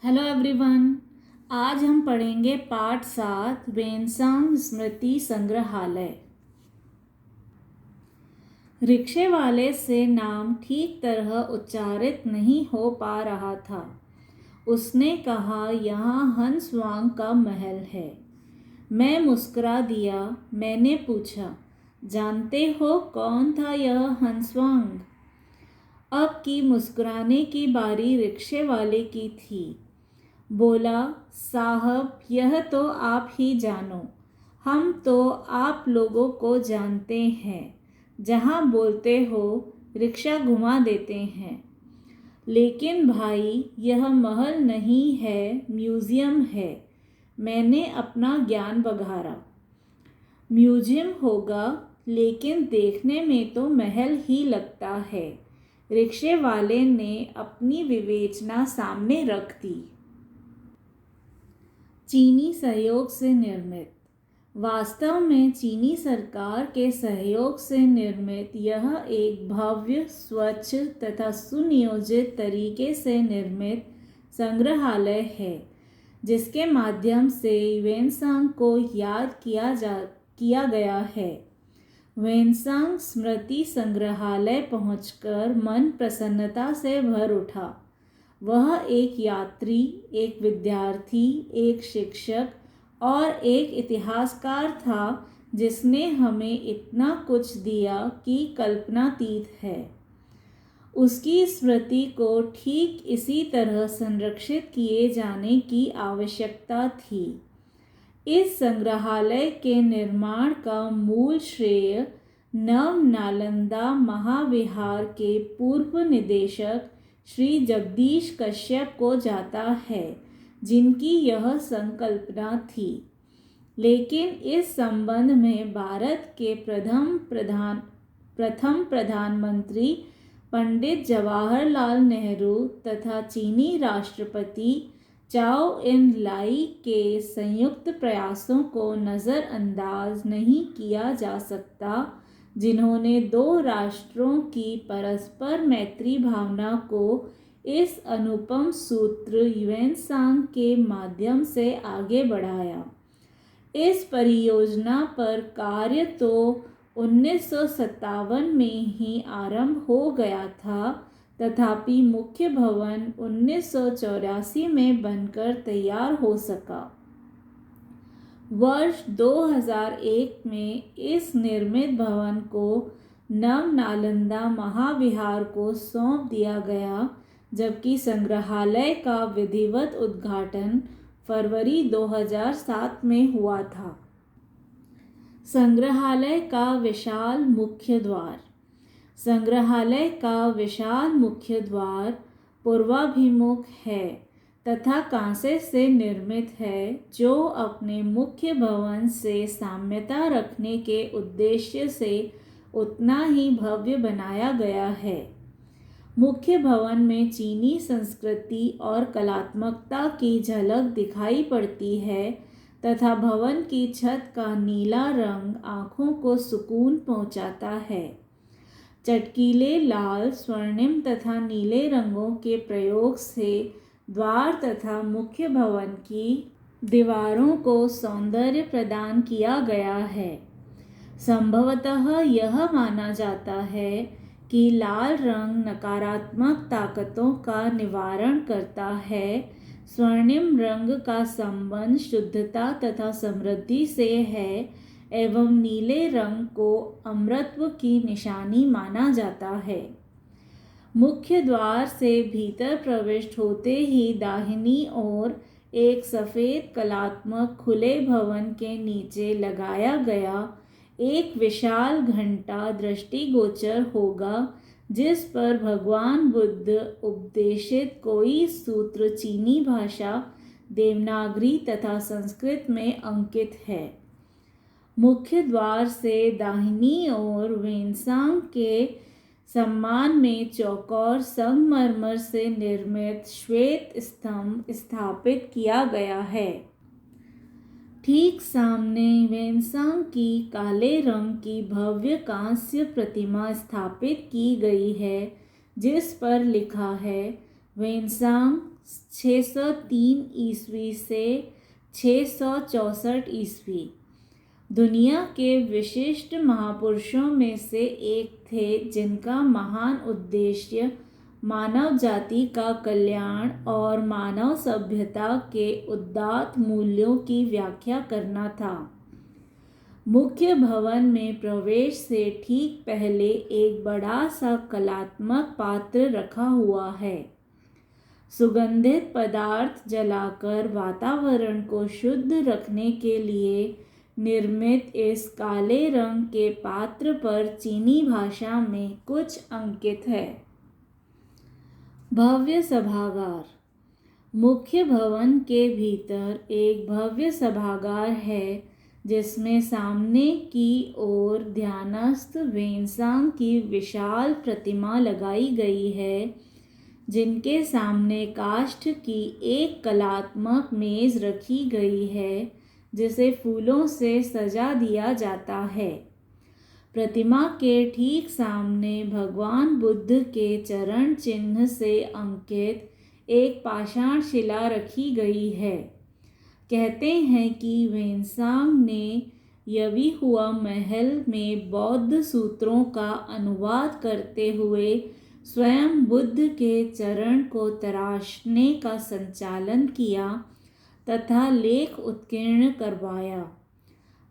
Hello everyone. आज हम पढ़ेंगे पाठ 7 वेनसांग स्मृति संग्रहालय। रिक्शे वाले से नाम ठीक तरह उच्चारित नहीं हो पा रहा था। उसने कहा, यहाँ हंसवांग का महल है। मैं मुस्कुरा दिया। मैंने पूछा, जानते हो कौन था यह हंसवांग? अब की मुस्कुराने की बारी रिक्शे वाले की थी। बोला, साहब यह तो आप ही जानो। हम तो आप लोगों को जानते हैं। जहाँ बोलते हो रिक्शा घुमा देते हैं। लेकिन भाई यह महल नहीं है, म्यूज़ियम है। मैंने अपना ज्ञान बघारा। म्यूज़ियम होगा लेकिन देखने में तो महल ही लगता है। रिक्शे वाले ने अपनी विवेचना सामने रख दी। चीनी सहयोग से निर्मित। वास्तव में चीनी सरकार के सहयोग से निर्मित यह एक भव्य, स्वच्छ तथा सुनियोजित तरीके से निर्मित संग्रहालय है, जिसके माध्यम से वेनसांग को याद किया गया है। वेनसांग स्मृति संग्रहालय पहुंचकर मन प्रसन्नता से भर उठा। वह एक यात्री, एक विद्यार्थी, एक शिक्षक और एक इतिहासकार था, जिसने हमें इतना कुछ दिया कि कल्पनातीत है। उसकी स्मृति को ठीक इसी तरह संरक्षित किए जाने की आवश्यकता थी। इस संग्रहालय के निर्माण का मूल श्रेय नव नालंदा महाविहार के पूर्व निदेशक श्री जगदीश कश्यप को जाता है, जिनकी यह संकल्पना थी। लेकिन इस संबंध में भारत के प्रथम प्रधानमंत्री पंडित जवाहरलाल नेहरू तथा चीनी राष्ट्रपति चाओ इन लाई के संयुक्त प्रयासों को नज़रअंदाज नहीं किया जा सकता, जिन्होंने दो राष्ट्रों की परस्पर मैत्री भावना को इस अनुपम सूत्र वेनसांग के माध्यम से आगे बढ़ाया। इस परियोजना पर कार्य तो 1957 में ही आरंभ हो गया था, तथापि मुख्य भवन 1984 में बनकर तैयार हो सका। वर्ष 2001 में इस निर्मित भवन को नव नालंदा महाविहार को सौंप दिया गया, जबकि संग्रहालय का विधिवत उद्घाटन फरवरी 2007 में हुआ था। संग्रहालय का विशाल मुख्य द्वार। संग्रहालय का विशाल मुख्य द्वार पूर्वाभिमुख है तथा कांसे से निर्मित है, जो अपने मुख्य भवन से साम्यता रखने के उद्देश्य से उतना ही भव्य बनाया गया है। मुख्य भवन में चीनी संस्कृति और कलात्मकता की झलक दिखाई पड़ती है तथा भवन की छत का नीला रंग आँखों को सुकून पहुँचाता है। चटकीले लाल, स्वर्णिम तथा नीले रंगों के प्रयोग से द्वार तथा मुख्य भवन की दीवारों को सौंदर्य प्रदान किया गया है। संभवतः यह माना जाता है कि लाल रंग नकारात्मक ताकतों का निवारण करता है। स्वर्णिम रंग का संबंध शुद्धता तथा समृद्धि से है एवं नीले रंग को अमरत्व की निशानी माना जाता है। मुख्य द्वार से भीतर प्रविष्ट होते ही दाहिनी ओर एक सफ़ेद कलात्मक खुले भवन के नीचे लगाया गया एक विशाल घंटा दृष्टिगोचर होगा, जिस पर भगवान बुद्ध उपदेशित कोई सूत्र चीनी भाषा, देवनागरी तथा संस्कृत में अंकित है। मुख्य द्वार से दाहिनी ओर वेनसांग के सम्मान में चौकोर संगमरमर से निर्मित श्वेत स्तंभ स्थापित किया गया है। ठीक सामने वेनसांग की काले रंग की भव्य कांस्य प्रतिमा स्थापित की गई है, जिस पर लिखा है वेनसांग 603 ईस्वी से 664 ईस्वी। दुनिया के विशिष्ट महापुरुषों में से एक थे जिनका महान उद्देश्य मानव जाति का कल्याण और मानव सभ्यता के उदात्त मूल्यों की व्याख्या करना था। मुख्य भवन में प्रवेश से ठीक पहले एक बड़ा सा कलात्मक पात्र रखा हुआ है। सुगंधित पदार्थ जलाकर वातावरण को शुद्ध रखने के लिए निर्मित इस काले रंग के पात्र पर चीनी भाषा में कुछ अंकित है। भव्य सभागार। मुख्य भवन के भीतर एक भव्य सभागार है जिसमें सामने की ओर ध्यानस्थ वेनसांग की विशाल प्रतिमा लगाई गई है, जिनके सामने काष्ठ की एक कलात्मक मेज रखी गई है जिसे फूलों से सजा दिया जाता है। प्रतिमा के ठीक सामने भगवान बुद्ध के चरण चिन्ह से अंकित एक पाषाण शिला रखी गई है। कहते हैं कि वेनसांग ने यवी हुआ महल में बौद्ध सूत्रों का अनुवाद करते हुए स्वयं बुद्ध के चरण को तराशने का संचालन किया तथा लेख उत्कीर्ण करवाया।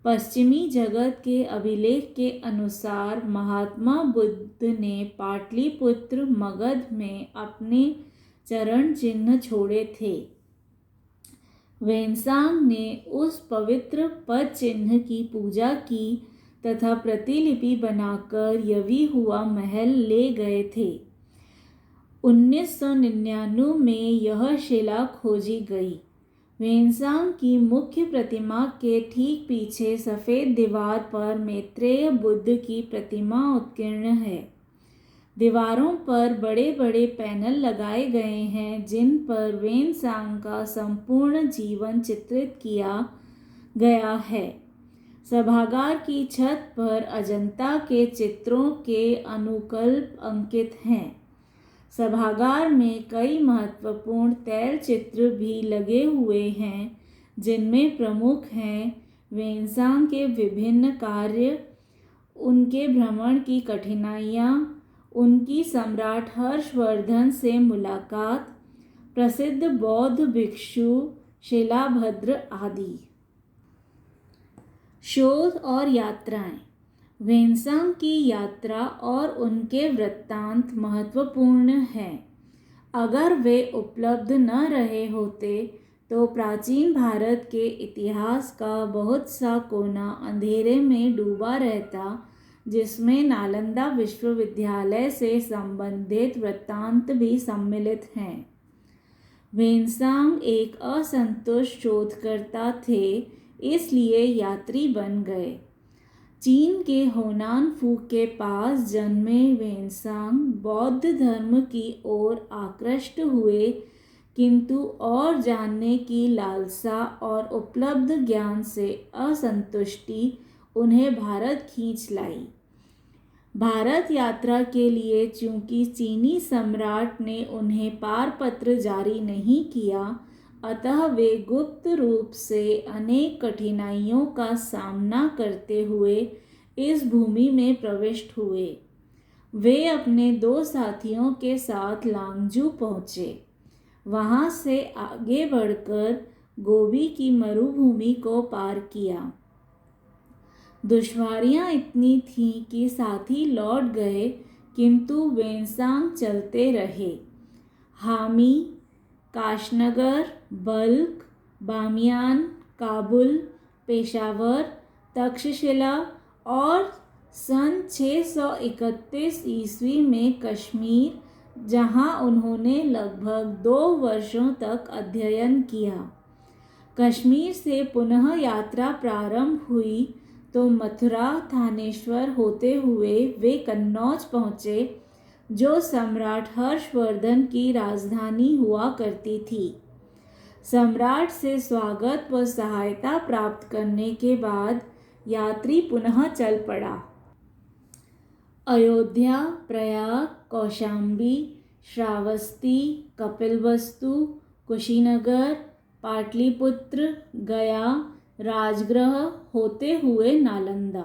पश्चिमी जगत के अभिलेख के अनुसार महात्मा बुद्ध ने पाटलिपुत्र मगध में अपने चरण चिन्ह छोड़े थे। वेनसांग ने उस पवित्र पद चिन्ह की पूजा की तथा प्रतिलिपि बनाकर यवी हुआ महल ले गए थे। 1999 में यह शिला खोजी गई। वेनसांग की मुख्य प्रतिमा के ठीक पीछे सफ़ेद दीवार पर मैत्रेय बुद्ध की प्रतिमा उत्कीर्ण है। दीवारों पर बड़े बड़े पैनल लगाए गए हैं जिन पर वेनसांग का संपूर्ण जीवन चित्रित किया गया है। सभागार की छत पर अजंता के चित्रों के अनुकल्प अंकित हैं। सभागार में कई महत्वपूर्ण तैलचित्र भी लगे हुए हैं जिनमें प्रमुख हैं वेनसांग के विभिन्न कार्य, उनके भ्रमण की कठिनाइयाँ, उनकी सम्राट हर्षवर्धन से मुलाकात, प्रसिद्ध बौद्ध भिक्षु शिलाभद्र आदि। शोध और यात्राएं। वेनसांग की यात्रा और उनके वृत्तांत महत्वपूर्ण हैं। अगर वे उपलब्ध न रहे होते तो प्राचीन भारत के इतिहास का बहुत सा कोना अंधेरे में डूबा रहता, जिसमें नालंदा विश्वविद्यालय से संबंधित वृत्तांत भी सम्मिलित हैं। वेनसांग एक असंतुष्ट शोधकर्ता थे, इसलिए यात्री बन गए। चीन के होनानफू के पास जन्मे वेनसांग बौद्ध धर्म की ओर आकृष्ट हुए, किंतु और जानने की लालसा और उपलब्ध ज्ञान से असंतुष्टि उन्हें भारत खींच लाई। भारत यात्रा के लिए चूंकि चीनी सम्राट ने उन्हें पारपत्र जारी नहीं किया, अतः वे गुप्त रूप से अनेक कठिनाइयों का सामना करते हुए इस भूमि में प्रविष्ट हुए। वे अपने 2 साथियों के साथ लांगजू पहुँचे। वहाँ से आगे बढ़कर गोबी की मरुभूमि को पार किया। दुश्वारियाँ इतनी थीं कि साथी लौट गए, किंतु वेनसांग चलते रहे। हामी, काशनगर, बल्ख, बामियान, काबुल, पेशावर, तक्षशिला और सन 631 ईस्वी में कश्मीर, जहां उन्होंने लगभग 2 वर्षों तक अध्ययन किया। कश्मीर से पुनः यात्रा प्रारंभ हुई तो मथुरा, थानेश्वर होते हुए वे कन्नौज पहुँचे, जो सम्राट हर्षवर्धन की राजधानी हुआ करती थी। सम्राट से स्वागत व सहायता प्राप्त करने के बाद यात्री पुनः चल पड़ा। अयोध्या, प्रयाग, कौशाम्बी, श्रावस्ती, कपिलवस्तु, कुशीनगर, पाटलिपुत्र, गया, राजगृह होते हुए नालंदा।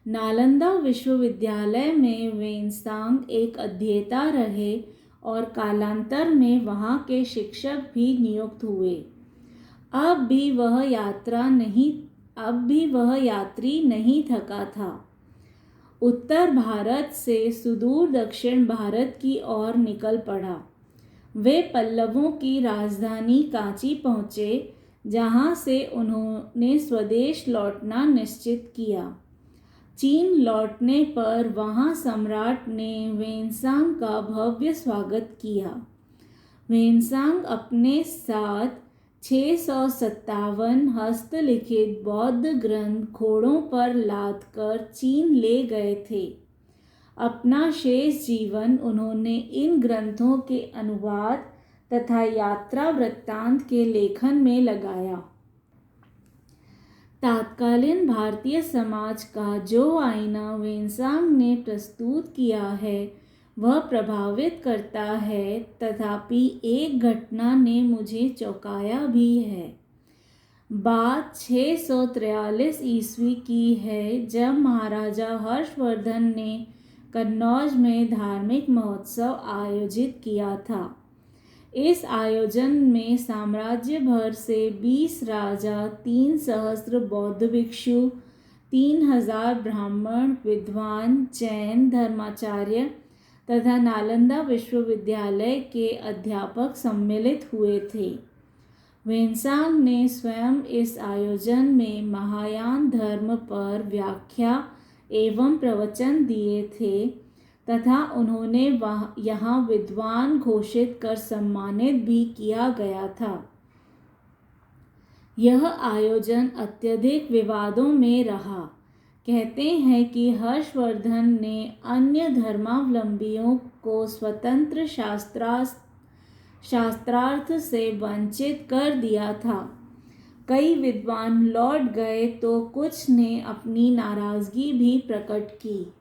नालंदा विश्वविद्यालय में वेनसांग एक अध्येता रहे और कालांतर में वहाँ के शिक्षक भी नियुक्त हुए। अब भी वह यात्री नहीं थका था। उत्तर भारत से सुदूर दक्षिण भारत की ओर निकल पड़ा। वे पल्लवों की राजधानी कांची पहुँचे, जहाँ से उन्होंने स्वदेश लौटना निश्चित किया। चीन लौटने पर वहाँ सम्राट ने वेनसांग का भव्य स्वागत किया। वेनसांग अपने साथ 657 हस्तलिखित बौद्ध ग्रंथ घोड़ों पर लाद कर चीन ले गए थे। अपना शेष जीवन उन्होंने इन ग्रंथों के अनुवाद तथा यात्रा वृत्तांत के लेखन में लगाया। तत्कालीन भारतीय समाज का जो आईना वेनसांग ने प्रस्तुत किया है वह प्रभावित करता है, तथापि एक घटना ने मुझे चौंकाया भी है। बात 643 ईस्वी की है, जब महाराजा हर्षवर्धन ने कन्नौज में धार्मिक महोत्सव आयोजित किया था। इस आयोजन में साम्राज्य भर से 20 राजा, 3 सहस्त्र बौद्ध भिक्षु, 3000 ब्राह्मण, विद्वान, जैन धर्माचार्य तथा नालंदा विश्वविद्यालय के अध्यापक सम्मिलित हुए थे। वेनसांग ने स्वयं इस आयोजन में महायान धर्म पर व्याख्या एवं प्रवचन दिए थे तथा उन्होंने यहाँ विद्वान घोषित कर सम्मानित भी किया गया था। यह आयोजन अत्यधिक विवादों में रहा। कहते हैं कि हर्षवर्धन ने अन्य धर्मावलंबियों को स्वतंत्र शास्त्रार्थ से वंचित कर दिया था। कई विद्वान लौट गए तो कुछ ने अपनी नाराजगी भी प्रकट की।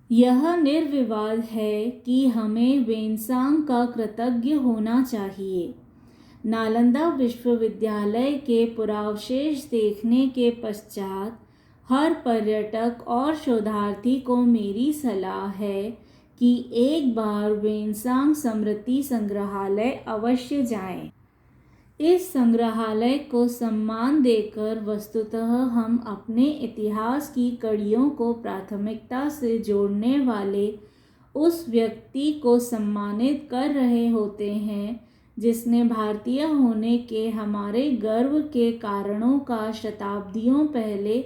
यह निर्विवाद है कि हमें वेनसांग का कृतज्ञ होना चाहिए। नालंदा विश्वविद्यालय के पुरावशेष देखने के पश्चात हर पर्यटक और शोधार्थी को मेरी सलाह है कि एक बार वेनसांग स्मृति संग्रहालय अवश्य जाएं। इस संग्रहालय को सम्मान देकर वस्तुतः हम अपने इतिहास की कड़ियों को प्राथमिकता से जोड़ने वाले उस व्यक्ति को सम्मानित कर रहे होते हैं जिसने भारतीय होने के हमारे गर्व के कारणों का शताब्दियों पहले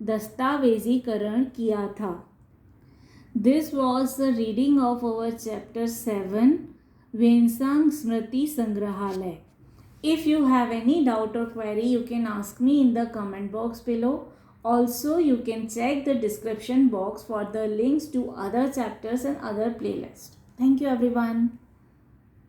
दस्तावेजीकरण किया था। This was the reading of our chapter 7, Veensang Smriti Sangrahalaya. If you have any doubt or query, you can ask me in the comment box below. Also, you can check the description box for the links to other chapters and other playlists. Thank you everyone.